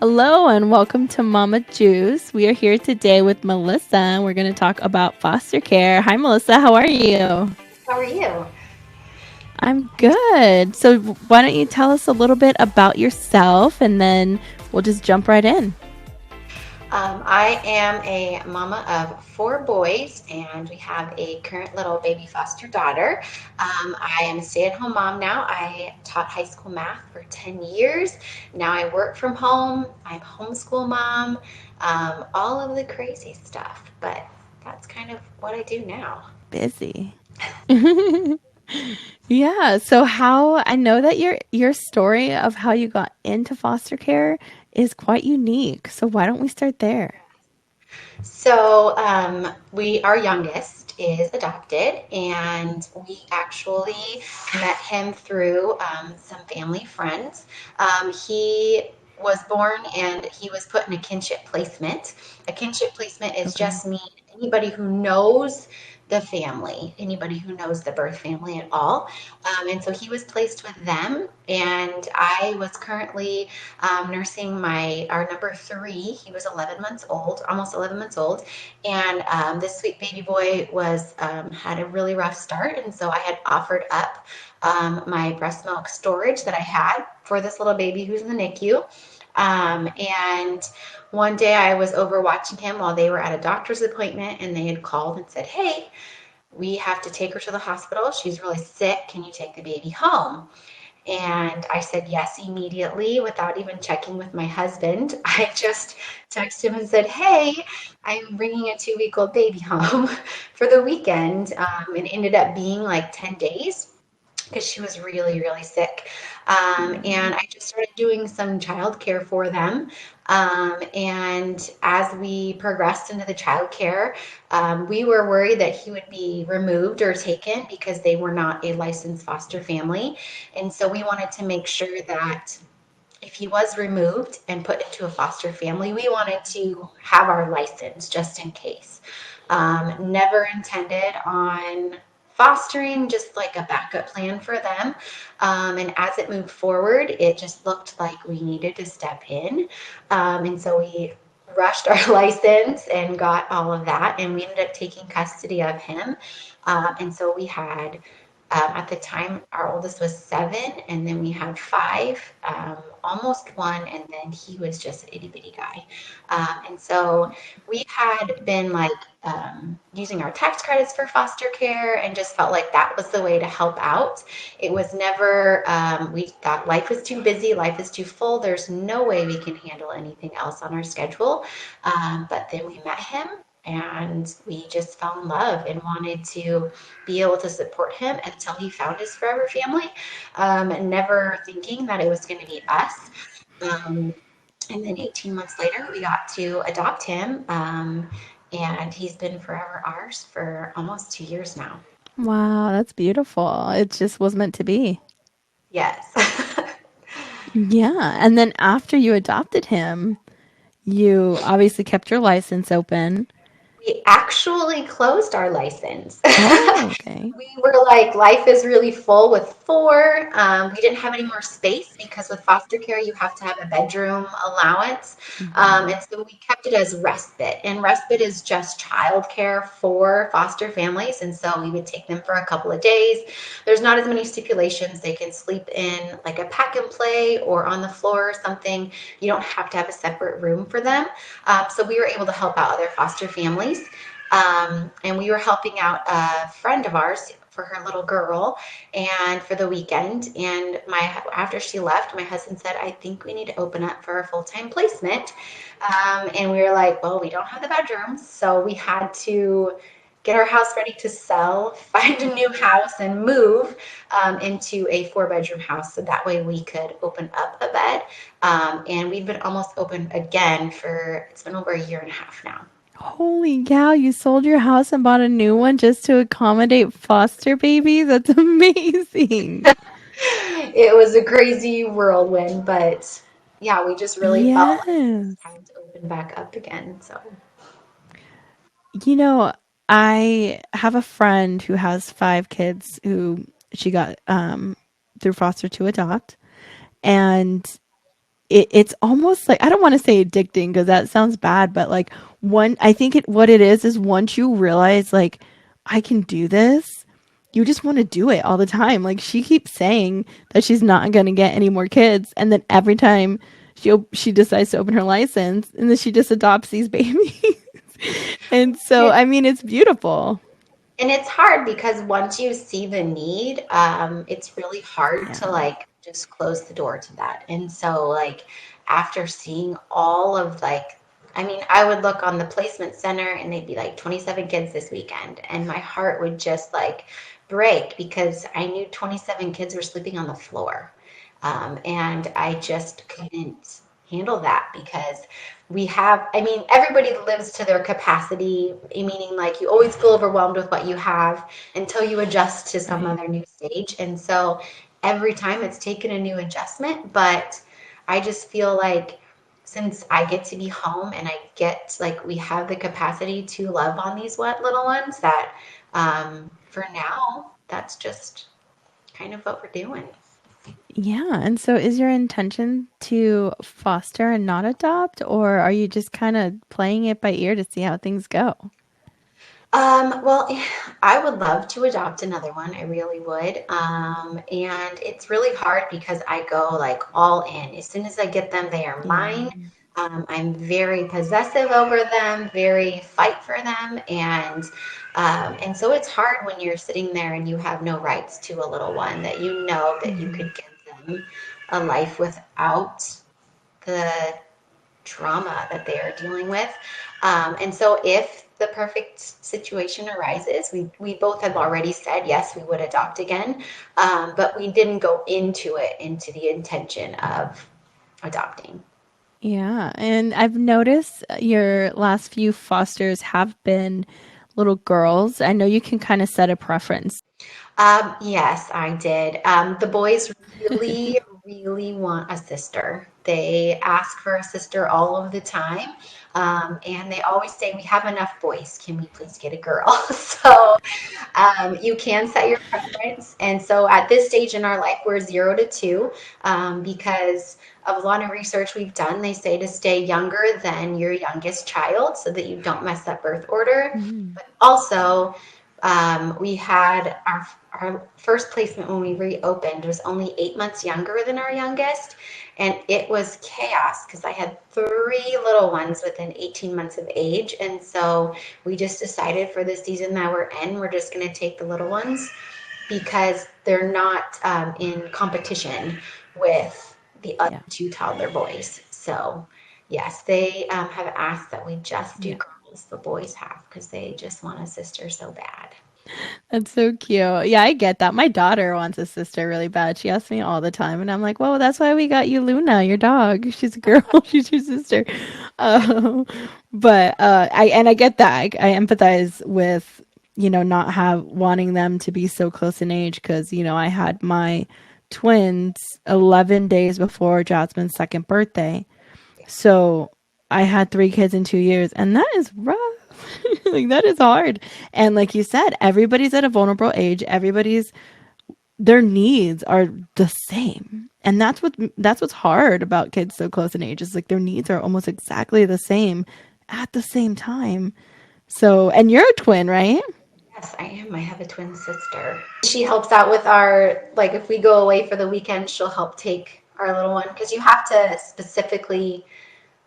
Hello and welcome to Mama Juice. We are here today with Melissa and we're going to talk about foster care. Hi, Melissa. How are you? How are you? I'm good. So, why don't you tell us a little bit about yourself and then we'll just jump right in? I am a mama of four boys, and we have a current little baby foster daughter. I am a stay-at-home mom now. I taught high school math for 10 years. Now I work from home. I'm a homeschool mom, all of the crazy stuff, but that's kind of what I do now. Busy. Yeah. So, how I know that your story of how you got into foster care is quite unique. So, why don't we start there? Our youngest is adopted, and we actually met him through some family friends. He was born and he was put in a kinship placement. A kinship placement is Okay. just anybody who knows the family, anybody who knows the birth family at all. And so he was placed with them, and I was currently nursing our number three. He was 11 months old, almost 11 months old, and this sweet baby boy was had a really rough start, and so I had offered up my breast milk storage that I had for this little baby who's in the NICU. And one day I was over watching him while they were at a doctor's appointment, and they had called and said, "Hey, we have to take her to the hospital. She's really sick. Can you take the baby home?" And I said yes immediately without even checking with my husband. I just texted him and said, "Hey, I'm bringing a 2 week old baby home for the weekend." It ended up being like 10 days because she was really, really sick. And I just started doing some childcare for them. And as we progressed into the childcare, we were worried that he would be removed or taken because they were not a licensed foster family. And so we wanted to make sure that if he was removed and put into a foster family, we wanted to have our license just in case. Never intended on fostering, just like a backup plan for them. And as it moved forward, it just looked like we needed to step in. And so we rushed our license and got all of that. And we ended up taking custody of him. And so we had at the time, our oldest was 7, and then we had 5, almost 1, and then he was just an itty bitty guy. And so we had been like using our tax credits for foster care and just felt like that was the way to help out. It was never, we thought life is too busy, life is too full, there's no way we can handle anything else on our schedule. But then we met him and we just fell in love and wanted to be able to support him until he found his forever family, never thinking that it was going to be us. Um, and then 18 months later, we got to adopt him, and he's been forever ours for almost 2 years now. Wow, that's beautiful. It just was meant to be. Yes. Yeah. And then after you adopted him, you obviously kept your license open. We actually closed our license. Oh, okay. We were like, life is really full with four. We didn't have any more space because with foster care, you have to have a bedroom allowance. Hmm. And so we kept it as respite. And respite is just childcare for foster families. And so we would take them for a couple of days. There's not as many stipulations. They can sleep in like a pack and play or on the floor or something. You don't have to have a separate room for them. So we were able to help out other foster families. And we were helping out a friend of ours for her little girl and for the weekend. And after she left, my husband said, "I think we need to open up for a full-time placement." And we were like, "Well, we don't have the bedrooms." So we had to get our house ready to sell, find a new house, and move into a 4 bedroom house. So that way we could open up a bed. And we've been almost open again it's been over a year and a half now. Holy cow, you sold your house and bought a new one just to accommodate foster babies? That's amazing. It was a crazy whirlwind, but yeah, we just really felt like it was Yes. time to open back up again. So, You know, I have a friend who has 5 kids who she got through foster to adopt. And it's almost like, I don't want to say addicting because that sounds bad, but like I think what it is once you realize like I can do this, you just want to do it all the time. Like she keeps saying that she's not going to get any more kids, and then every time she decides to open her license, and then she just adopts these babies. And so, I mean, it's beautiful. And it's hard because once you see the need, it's really hard to Yeah. like just close the door to that. And so, like, after seeing all of like, I mean, I would look on the placement center and they'd be like 27 kids this weekend, and my heart would just like break because I knew 27 kids were sleeping on the floor. And I just couldn't handle that because we have, I mean, everybody lives to their capacity, meaning like you always feel overwhelmed with what you have until you adjust to some Right. other new stage. And so every time it's taken a new adjustment, but I just feel like since I get to be home and I get like we have the capacity to love on these little ones that for now, that's just kind of what we're doing. Yeah. And so, is your intention to foster and not adopt, or are you just kind of playing it by ear to see how things go? Well, I would love to adopt another one. I really would. And it's really hard because I go like all in. As soon as I get them, they are Yeah. mine. I'm very possessive over them, very fight for them, and so it's hard when you're sitting there and you have no rights to a little one that you know that you Mhm. could give them a life without the trauma that they are dealing with. And so if the perfect situation arises, we both have already said, yes, we would adopt again. But we didn't go into it into the intention of adopting. Yeah, and I've noticed your last few fosters have been little girls. I know you can kind of set a preference. Yes, I did. The boys really, really want a sister. They ask for a sister all of the time. And they always say, we have enough boys. Can we please get a girl? So you can set your preference. And so at this stage in our life, we're 0 to 2 because of a lot of research we've done. They say to stay younger than your youngest child so that you don't mess up birth order. Mm. But also, we had our first placement when we reopened was only 8 months younger than our youngest. And it was chaos because I had 3 little ones within 18 months of age. And so we just decided for the season that we're in, we're just going to take the little ones because they're not in competition with the other Yeah, two toddler boys. So, yes, they have asked that we just do yeah. girls. The boys have because they just want a sister so bad. That's so cute. Yeah, I get that. My daughter wants a sister really bad. She asks me all the time, and I'm like, "Well, that's why we got you Luna, your dog. She's a girl. She's your sister." Um, but I get that. I empathize with not have wanting them to be so close in age because I had my twins 11 days before Jasmine's second birthday, so I had 3 kids in 2 years, and that is rough. Like that is hard. And like you said, everybody's at a vulnerable age. Everybody's their needs are the same. And that's what's hard about kids so close in age is like their needs are almost exactly the same at the same time. So, and you're a twin, right? Yes, I am. I have a twin sister. She helps out with our, like, if we go away for the weekend, she'll help take our little one because you have to specifically,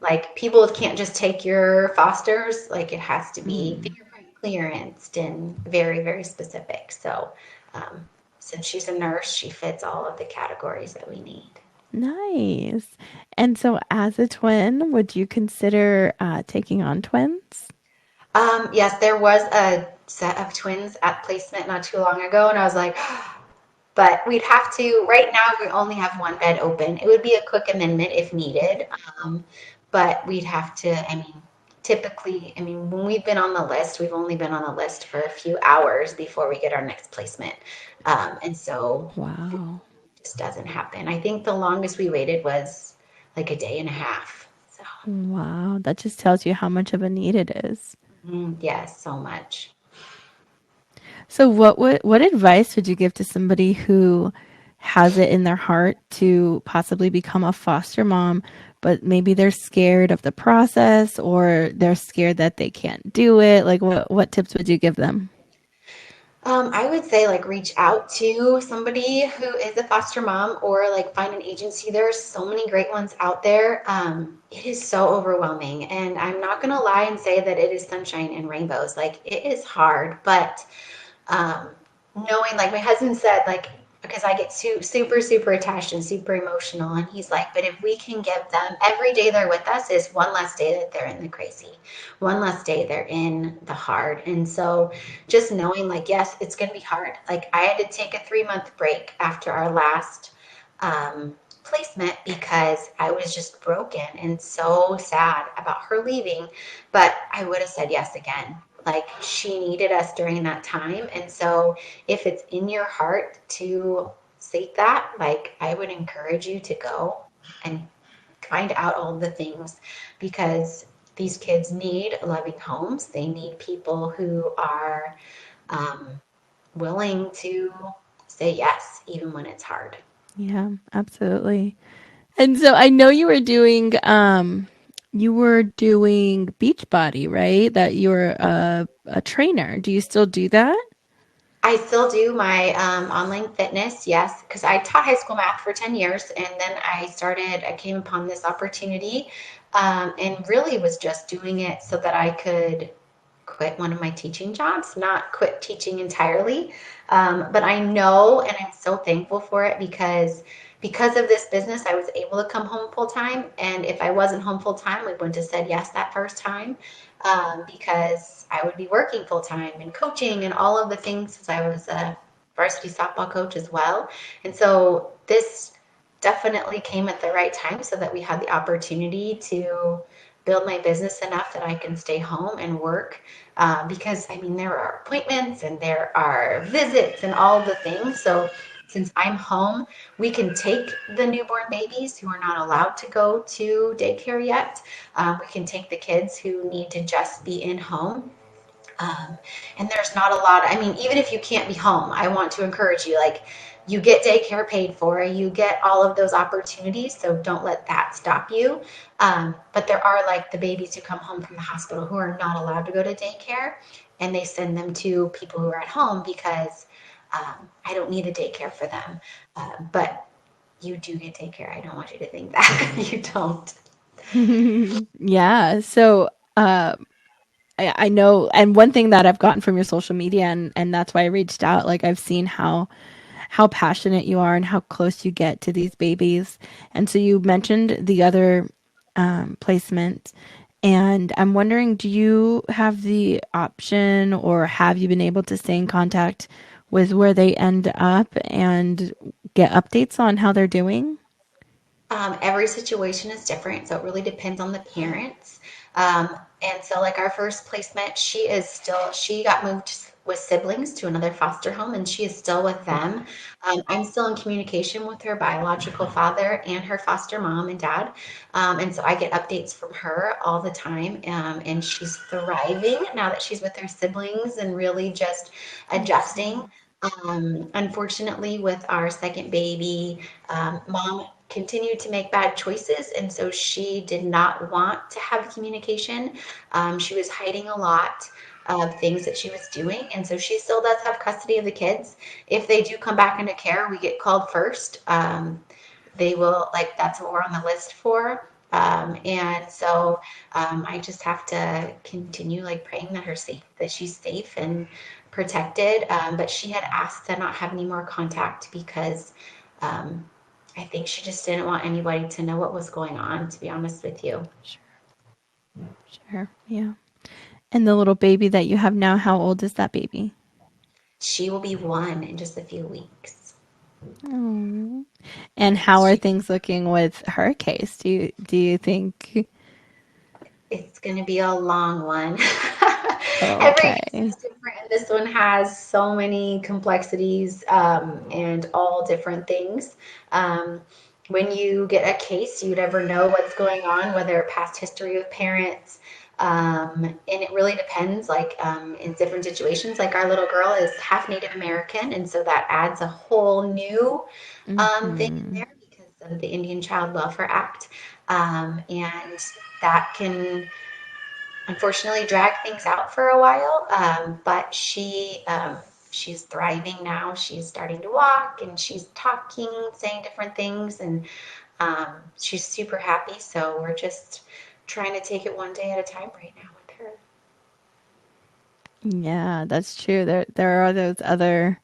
like, people can't just take your fosters. Like, it has to be Mm, fingerprint clearanced and very, very specific. So, um, since she's a nurse, she fits all of the categories that we need. nice. And so, as a twin, would you consider taking on twins? Yes, there was a set of twins at placement not too long ago, and I was like, but we'd have to, right now, we only have one bed open. It would be a quick amendment if needed. Um, but we'd have to, I mean, typically, I mean, when we've been on the list, we've only been on the list for a few hours before we get our next placement. And so it Wow. just doesn't happen. I think the longest we waited was like a day and a half. So, Wow. That just tells you how much of a need it is. yes, so much. So what advice would you give to somebody who has it in their heart to possibly become a foster mom, but maybe they're scared of the process or they're scared that they can't do it? Like what tips would you give them? I would say like reach out to somebody who is a foster mom or like find an agency. There's so many great ones out there. It is so overwhelming. And I'm not going to lie and say that it is sunshine and rainbows. Like it is hard, but um, knowing, like my husband said, like, because I get super, super attached and super emotional. And he's like, but if we can give them every day they're with us is one less day that they're in the crazy, one less day they're in the hard. And so just knowing, like, yes, it's going to be hard. Like, I had to take a 3 month break after our last placement because I was just broken and so sad about her leaving. But I would have said yes again. Like she needed us during that time. And so if it's in your heart to seek that, like I would encourage you to go and find out all the things because these kids need loving homes. They need people who are um, willing to say yes, even when it's hard. Yeah, absolutely. And so I know you were doing Beachbody, right? That you're a trainer. Do you still do that? I still do my online fitness, yes, because I taught high school math for 10 years and then I came upon this opportunity and really was just doing it so that I could quit one of my teaching jobs, not quit teaching entirely. But I know, and I'm so thankful for it because of this business, I was able to come home full time. And if I wasn't home full time, we wouldn't have said yes that first time because I would be working full time and coaching and all of the things since I was a varsity softball coach as well. And so this definitely came at the right time so that we had the opportunity to build my business enough that I can stay home and work because I mean there are appointments and there are visits and all the things. So since I'm home, we can take the newborn babies who are not allowed to go to daycare yet. We can take the kids who need to just be in home um, and there's not a lot. I mean, even if you can't be home, I want to encourage you. Like, you get daycare paid for, you get all of those opportunities. So don't let that stop you. But there are like the babies who come home from the hospital who are not allowed to go to daycare, and they send them to people who are at home because I don't need a daycare for them. But you do get daycare. I don't want you to think that you don't. Yeah. So I know, and one thing that I've gotten from your social media, and that's why I reached out. Like I've seen how passionate you are and how close you get to these babies. And so you mentioned the other placement, and I'm wondering, do you have the option, or have you been able to stay in contact with where they end up and get updates on how they're doing? Every situation is different, so it really depends on the parents. And so, like our first placement, she got moved with siblings to another foster home, and she is still with them. I'm still in communication with her biological father and her foster mom and dad. And so I get updates from her all the time. And she's thriving now that she's with her siblings and really just adjusting. Unfortunately, with our second baby, mom continued to make bad choices, and so she did not want to have communication. She was hiding a lot of things that she was doing, and so she still does have custody of the kids. If they do come back into care, we get called first. They will, like, that's what we're on the list for. And so I just have to continue like praying that that she's safe and protected. But she had asked to not have any more contact because um, I think she just didn't want anybody to know what was going on, to be honest with you. Sure, sure, yeah. And the little baby that you have now, how old is that baby? She will be 1 in just a few weeks. Oh. And how Yes, are things looking with her case? Do you think it's going to be a long one. Every case okay. is different, and this one has so many complexities and all different things. Um, when you get a case, you never know what's going on, whether past history with parents, And it really depends, like in different situations. Like our little girl is half Native American, and so that adds a whole new thing in Mm-hmm. there because of the Indian Child Welfare Act. And that can unfortunately drag things out for a while. But she's thriving now. She's starting to walk and she's talking, saying different things, and she's super happy. So we're just trying to take it one day at a time right now with her. Yeah, that's true. There are those other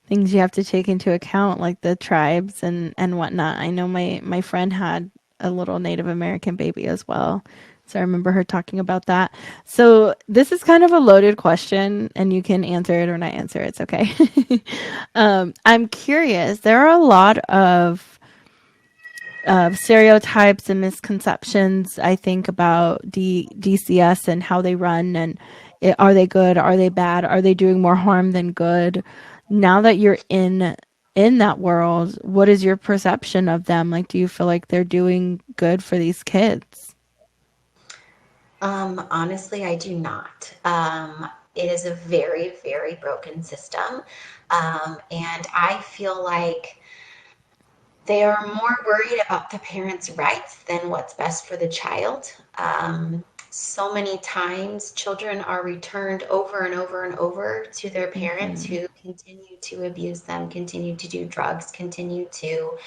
things you have to take into account, like the tribes and whatnot. I know my friend had a little Native American baby as well. So I remember her talking about that. So this is kind of a loaded question, and you can answer it or not answer it. It's okay. I'm curious. There are a lot of stereotypes and misconceptions, I think, about DCS and how they run, and are they good? Are they bad? Are they doing more harm than good? Now that you're in that world, what is your perception of them? Like, do you feel like they're doing good for these kids? Honestly, I do not. It is a very, very broken system. And I feel like they are more worried about the parents' rights than what's best for the child. So many times, children are returned over and over and over to their parents Mm-hmm. who continue to abuse them, continue to do drugs, continue to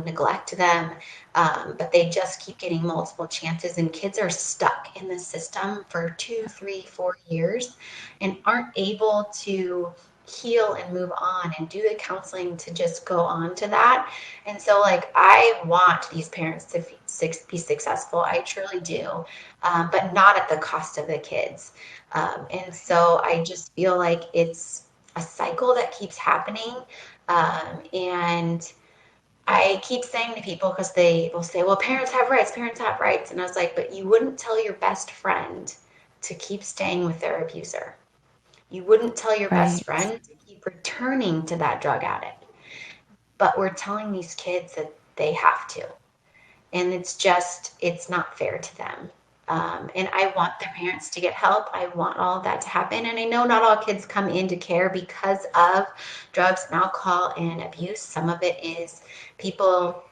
neglect them, but they just keep getting multiple chances, and kids are stuck in the system for 2, 3, 4 years and aren't able to heal and move on and do the counseling to just go on to that. And so, like, I want these parents to be successful. I truly do, but not at the cost of the kids. And so I just feel like it's a cycle that keeps happening. And I keep saying to people, because they will say, well, parents have rights, parents have rights. And I was like, but you wouldn't tell your best friend to keep staying with their abuser. You wouldn't tell your best Right. friend to keep returning to that drug addict. But we're telling these kids that they have to. And it's just, it's not fair to them. And I want their parents to get help. I want all of that to happen. And I know not all kids come into care because of drugs and alcohol and abuse. Some of it is people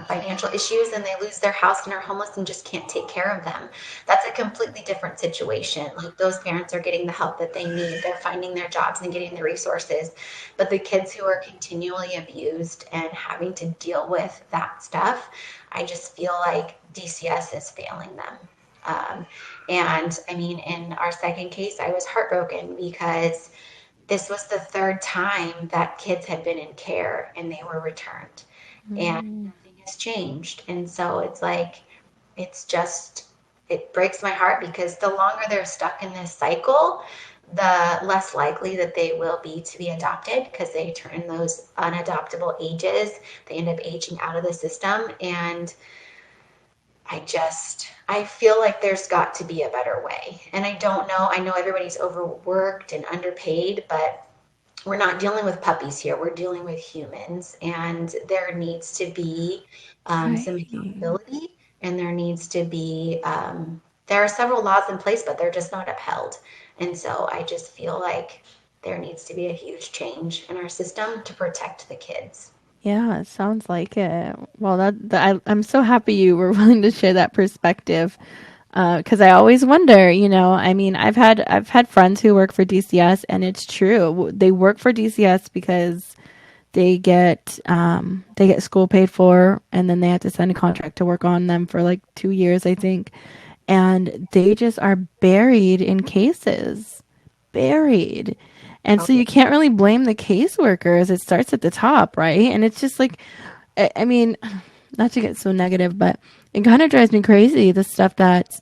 financial issues and they lose their house and are homeless and just can't take care of them. That's a completely different situation. Like, those parents are getting the help that they need, they're finding their jobs and getting the resources. But the kids who are continually abused and having to deal with that stuff, I just feel like DCS is failing them. Um, and I mean, in our second case, I was heartbroken because this was the third time that kids had been in care and they were returned, and Mm. nothing has changed. And so it's like, it's just, it breaks my heart because the longer they're stuck in this cycle, the less likely that they will be to be adopted because they turn those unadoptable ages. They end up aging out of the system. And I feel like there's got to be a better way. And I don't know. I know everybody's overworked and underpaid, but we're not dealing with puppies here. We're dealing with humans, and there needs to be some Right. accountability, and there are several laws in place, but they're just not upheld. And so I just feel like there needs to be a huge change in our system to protect the kids. Yeah, it sounds like it. Well, I'm so happy you were willing to share that perspective. Because I always wonder, I mean, I've had friends who work for DCS, and it's true. They work for DCS because they get school paid for, and then they have to sign a contract to work on them for like 2 years, I think, and they just are buried in cases, buried. And Oh so yeah. you can't really blame the caseworkers. It starts at the top, right? And it's just like, I mean, not to get so negative, but it kind of drives me crazy, the stuff that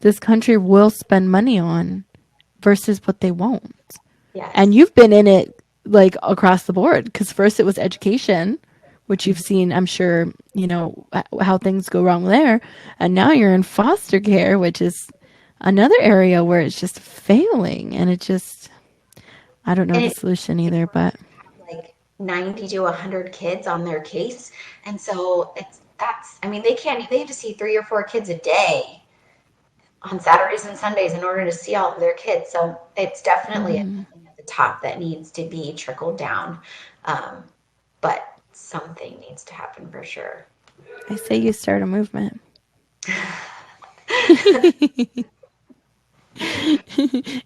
this country will spend money on versus what they won't. And Yes. you've been in it like across the board because first it was education, which you've Mhm. seen, I'm sure, how things go wrong there. And now you're in foster care, which is another area where it's just failing. And it just, I don't know And the it solution these either, but workers have like 90 to 100 kids on their case. And so I mean, they have to see 3 or 4 kids a day. on Saturdays and Sundays in order to see all of their kids. So it's definitely Mm-hmm. something at the top that needs to be trickled down. Um, but something needs to happen for sure. I say you start a movement.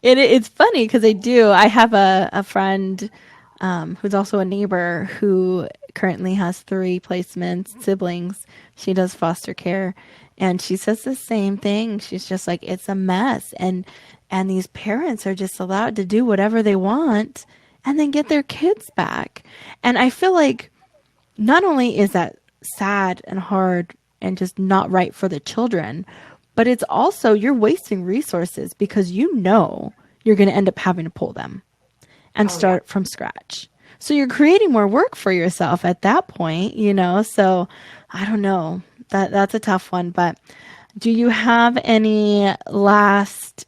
It's funny because I do. I have a friend who's also a neighbor who currently has three placements, siblings. She does foster care, and she says the same thing. She's just like, it's a mess, and these parents are just allowed to do whatever they want and then get their kids back. And I feel like not only is that sad and hard and just not right for the children, but it's also you're wasting resources because you know you're going to end up having to pull them and Oh, yeah. start from scratch. So you're creating more work for yourself at that point, you know? So I don't know. That's a tough one, but do you have any last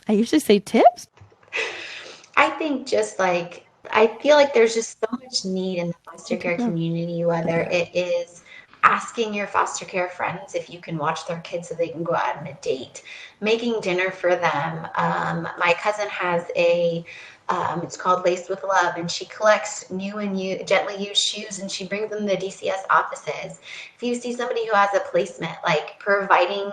I usually say tips? I think just like, I feel like there's just so much need in the foster You can care go. community, whether Okay. it is asking your foster care friends if you can watch their kids so they can go out on a date, making dinner for them. My cousin has it's called Laced with Love, and she collects new and gently used shoes and she brings them to the DCS offices. If you see somebody who has a placement, like providing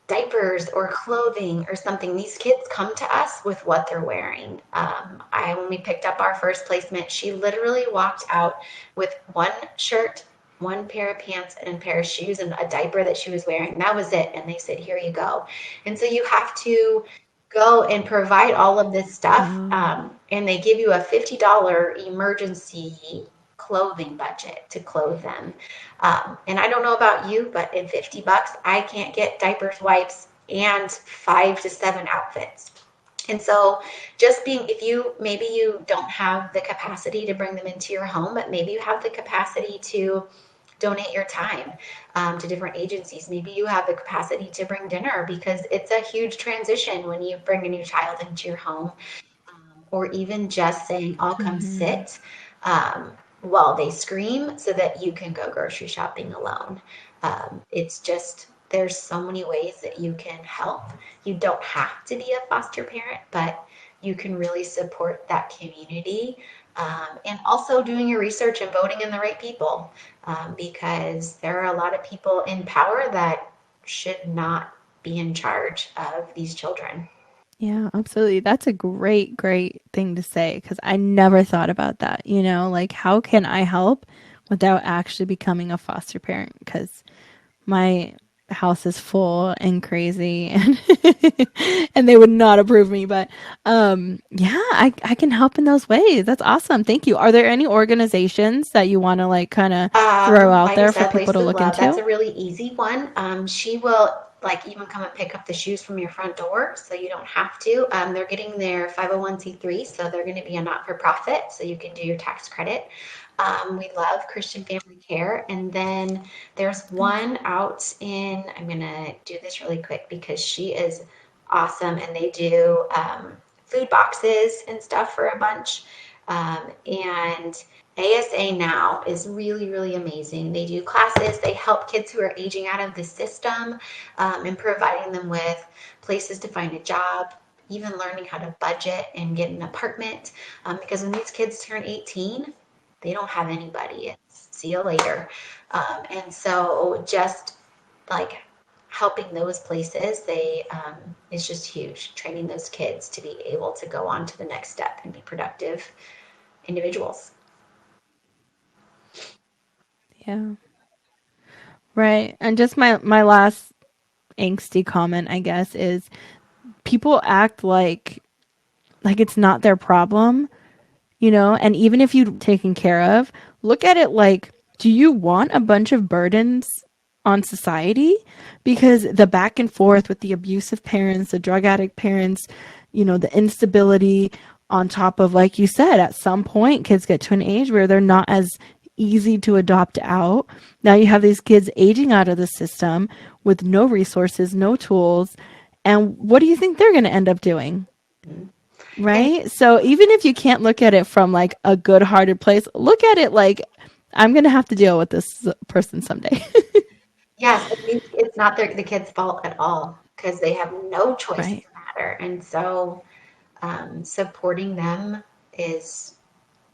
diapers or clothing or something. These kids come to us with what they're wearing. When we picked up our first placement, she literally walked out with one shirt, one pair of pants, and a pair of shoes, and a diaper that she was wearing. That was it. And they said, "Here you go." And so you have to go and provide all of this stuff, Oh, and they give you a $50 emergency clothing budget to clothe them. And I don't know about you, but in $50, I can't get diapers, wipes, and 5 to 7 outfits. And so, just being, if you maybe you don't have the capacity to bring them into your home, but maybe you have the capacity to donate your time to different agencies. Maybe you have the capacity to bring dinner because it's a huge transition when you bring a new child into your home, or even just saying, I'll come mm-hmm. sit while they scream so that you can go grocery shopping alone. It's just, there's so many ways that you can help. You don't have to be a foster parent, but you can really support that community. And also doing your research and voting in the right people, because there are a lot of people in power that should not be in charge of these children. Yeah, absolutely. That's a great, great thing to say because I never thought about that. You know, like how can I help without actually becoming a foster parent? Because my house is full and crazy and and they would not approve me. But yeah, I can help in those ways. That's awesome. Thank you. Are there any organizations that you want to like kind of throw out Like I there for said, people Laced to with look Love, that's into? a really easy one. She will like even come and pick up the shoes from your front door, so you don't have to. They're getting their 501(c)(3), so they're going to be a not-for-profit, so you can do your tax credit. We love Christian Family Care, and then there's Nice. one out in. I'm gonna do this really quick because she is awesome, and they do food boxes and stuff for a bunch. And ASA Now is really, really amazing. They do classes, they help kids who are aging out of the system, and providing them with places to find a job, even learning how to budget and get an apartment. Because when these kids turn 18, they don't have anybody. It's see you later. And so just like helping those places, they is just huge. Training those kids to be able to go on to the next step and be productive individuals. Yeah. Right. And just my last angsty comment, I guess, is people act like it's not their problem, you know? And even if you've taken care of, look at it like, do you want a bunch of burdens on society? Because the back and forth with the abusive parents, the drug addict parents, you know, the instability on top of, like you said, at some point, kids get to an age where they're not as easy to adopt out. Now you have these kids aging out of the system with no resources, no tools. And what do you think they're going to end up doing? And Right? So even if you can't look at it from like a good-hearted place, look at it like I'm going to have to deal with this person someday. Yes, it's not the kids' fault at all because they have no choice in Right. the matter. And so supporting them is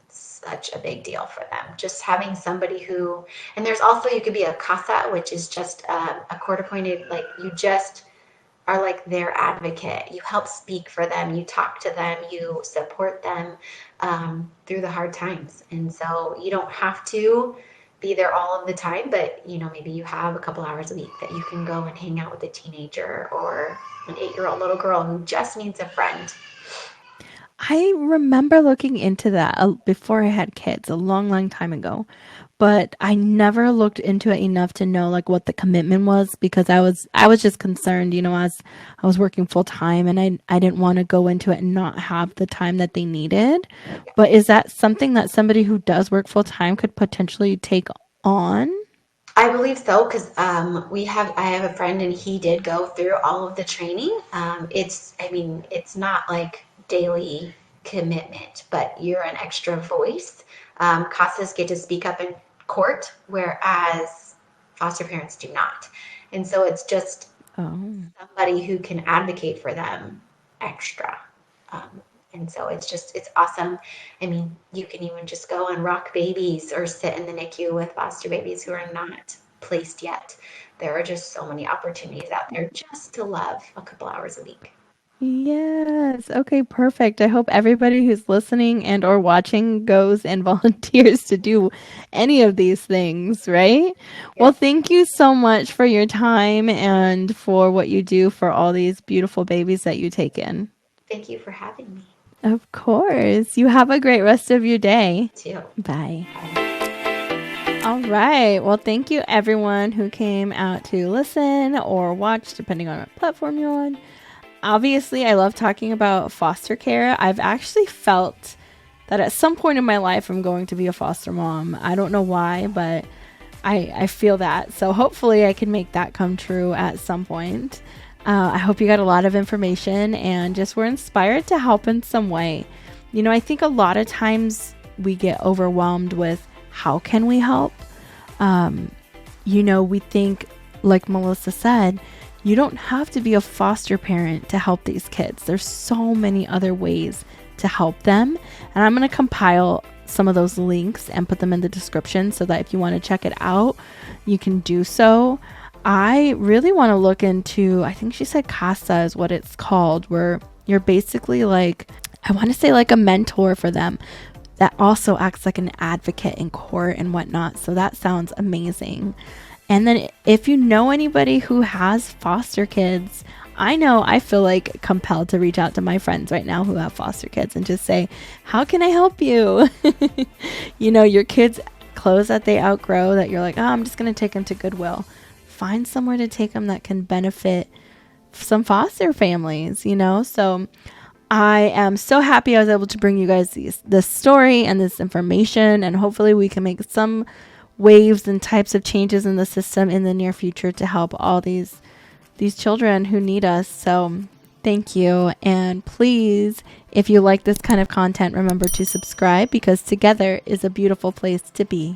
such a big deal for them. Just having somebody who, and there's also, you could be a casa, which is just a court appointed, like you just are like their advocate. You help speak for them, you talk to them, you support them through the hard times. And so you don't have to be there all of the time, but maybe you have a couple hours a week that you can go and hang out with a teenager or an 8-year-old little girl who just needs a friend. I remember looking into that before I had kids a long, long time ago, but I never looked into it enough to know like what the commitment was because I was just concerned, as I was working full time and I didn't want to go into it and not have the time that they needed. But is that something that somebody who does work full time could potentially take on? I believe so because I have a friend and he did go through all of the training. I mean, it's not like daily commitment, but you're an extra voice. Casas get to speak up in court, whereas foster parents do not. And so it's just Oh. somebody who can advocate for them extra. Um, and so it's awesome. I mean, you can even just go and rock babies or sit in the NICU with foster babies who are not placed yet. There are just so many opportunities out there just to love a couple hours a week. Yes. Okay, perfect. I hope everybody who's listening and or watching goes and volunteers to do any of these things, right? Well, Yep. thank you so much for your time and for what you do for all these beautiful babies that you take in. Thank you for having me Of course. You have a great rest of your day. too. Bye. Bye. All right. Well, thank you everyone who came out to listen or watch, depending on what platform you're on. Obviously, I love talking about foster care. I've actually felt that at some point in my life, I'm going to be a foster mom. I don't know why, but I feel that. So hopefully, I can make that come true at some point. I hope you got a lot of information and just were inspired to help in some way. I think a lot of times we get overwhelmed with how can we help? We think, like Melissa said, you don't have to be a foster parent to help these kids. There's so many other ways to help them. And I'm going to compile some of those links and put them in the description so that if you want to check it out, you can do so. I really want to look into, I think she said CASA is what it's called, where you're basically like, I want to say like a mentor for them that also acts like an advocate in court and whatnot. So that sounds amazing. And then if you know anybody who has foster kids, I feel like compelled to reach out to my friends right now who have foster kids and just say, how can I help you? Your kids' clothes that they outgrow that you're like, oh, I'm just going to take them to Goodwill. Find somewhere to take them that can benefit some foster families. So I am so happy I was able to bring you guys this story and this information, and hopefully we can make some waves and types of changes in the system in the near future to help all these children who need us. So thank you. And please, if you like this kind of content, remember to subscribe because together is a beautiful place to be.